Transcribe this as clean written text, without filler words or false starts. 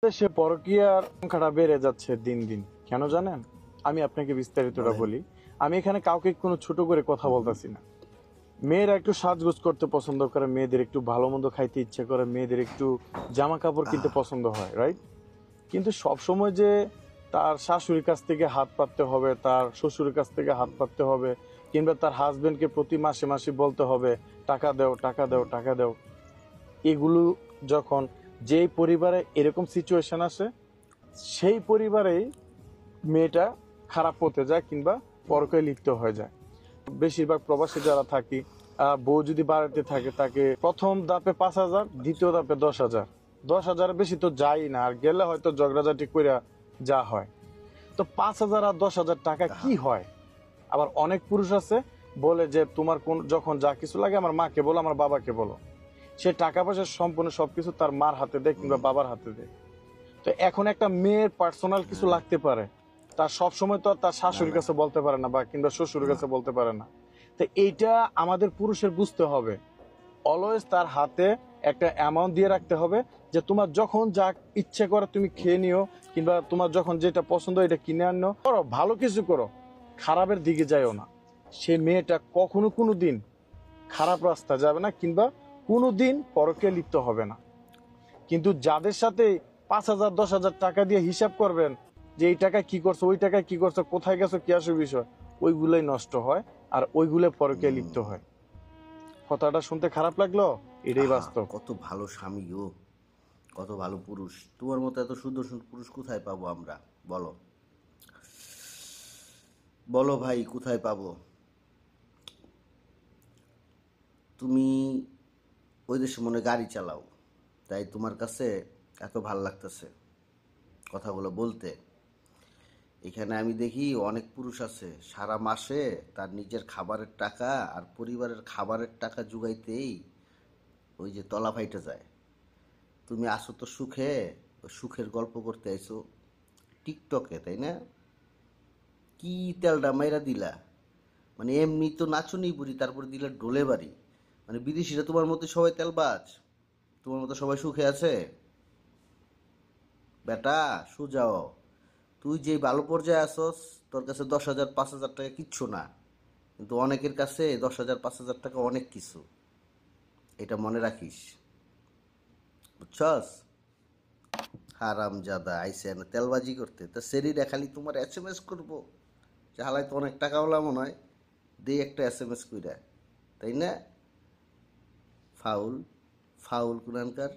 দেশে পরকীয়ার সংখ্যাটা বেড়ে যাচ্ছে দিন দিন। কেন জানেন? আমি আপনাকে বিস্তারিতটা বলি। আমি এখানে কাউকে কোনো ছোট করে কথা বলতেছি না। মেয়েরা একটু সাজগোজ করতে পছন্দ করে, মেয়েদের একটু ভালো মন্দ খাইতে ইচ্ছে করে, মেয়েদের একটু জামা কাপড় কিনতে পছন্দ হয়, রাইট? কিন্তু সব সময় যে তার শাশুড়ির কাছ থেকে হাত পাততে হবে, তার শ্বশুরের কাছ থেকে হাত পাততে হবে, কিংবা তার হাজবেন্ডকে প্রতি মাসে মাসে বলতে হবে টাকা দাও, টাকা দাও, টাকা দাও, এগুলো যখন যেই পরিবারে এরকম সিচুয়েশন আসে, সেই পরিবারেই মেয়েটা খারাপ হতে যায় কিংবা পরকীয়ায় লিপ্ত হয়ে যায়। বেশিরভাগ প্রবাসী যারা থাকি, বউ যদি বাড়িতে থাকে তাকে প্রথম ধাপে 5,000, দ্বিতীয় ধাপে 10,000, 10,000 বেশি তো যাই না, আর গেলে হয়তো ঝগড়াঝাটি কইরা যা হয়। তো 5,000 আর 10,000 টাকা কি হয়? আবার অনেক পুরুষ আছে বলে যে তোমার কোন যখন যা কিছু লাগে আমার মাকে বলো, আমার বাবাকে বলো। সে টাকা পয়সা সম্পূর্ণ সবকিছু তার মার হাতে দেয় কিংবা বাবার হাতে দেয়। তো এখন একটা মেয়ের পার্সোনাল কিছু লাগতে পারে, তার সব সময় তো আর তার শাশুড়ির কাছে বলতে পারে না বা কিংবা শ্বশুরের কাছে বলতে পারে না। তো এইটা আমাদের পুরুষের বুঝতে হবে। অলওয়েজ তার হাতে একটা অ্যামাউন্ট দিয়ে রাখতে হবে, যে তোমার যখন যা ইচ্ছে করে তুমি খেয়ে নিও, কিংবা তোমার যখন যেটা পছন্দ এটা কিনে আনো, করো, ভালো কিছু করো, খারাপের দিকে যাইও না। সে মেয়েটা কখনো কোনো দিন খারাপ রাস্তা যাবে না কিংবা কোনো দিন পরকীয়ায় লিপ্ত হবে না। কিন্তু যাদের সাথে 5,000 10,000 টাকা দিয়ে হিসাব করবেন যে এই টাকা কি করছো, ওই টাকা কি করছো, কোথায় গেছো, কি আসো বিষয়, ওইগুলাই নষ্ট হয় আর ওইগুলো পরকীয়ায় লিপ্ত হয়। কথাটা শুনতে খারাপ লাগলো, এটাই বাস্তব। কত ভালো স্বামী গো, কত ভালো পুরুষ। তোমার মতো এত সুদর্শন পুরুষ কোথায় পাবো আমরা? বলো বলো ভাই, কোথায় পাবো? তুমি ওই দেশে মনে হয় গাড়ি চালাও, তাই তোমার কাছে এত ভাল লাগতেছে কথাগুলো বলতে। এখানে আমি দেখি অনেক পুরুষ আছে সারা মাসে তার নিজের খাবারের টাকা আর পরিবারের খাবারের টাকা জুগাইতেই ওই যে তলা ফাইটে যায়। তুমি আসো তো সুখে, ওই সুখের গল্প করতে আইছো টিকটকে, তাই না? কি তেলটা মাইরা দিলা, মানে এমনি তো নাচুনি বুড়ি, তারপরে দিলা ডোলে বাড়ি। মানে বিদেশিরা তোমার মতো সবাই তেলবাজ, তোমার মতো সবাই সুখে আছে? বেটা সুজাও, তুই যে ভালো পর্যায়ে আসস, তোর কাছে 10,000 5,000 টাকা কিচ্ছু না, কিন্তু অনেকের কাছে 10,000 5,000 টাকা অনেক কিছু। এটা মনে রাখিস, বুঝছস? হারাম জাদা আইসে না তেলবাজি করতে, তা সেরিটা খালি তোমার SMS করবো যে হালাই তো অনেক টাকা হলাম মনে হয়, দে একটা SMS কইরা, তাই না? Foul, foul কুনানকার।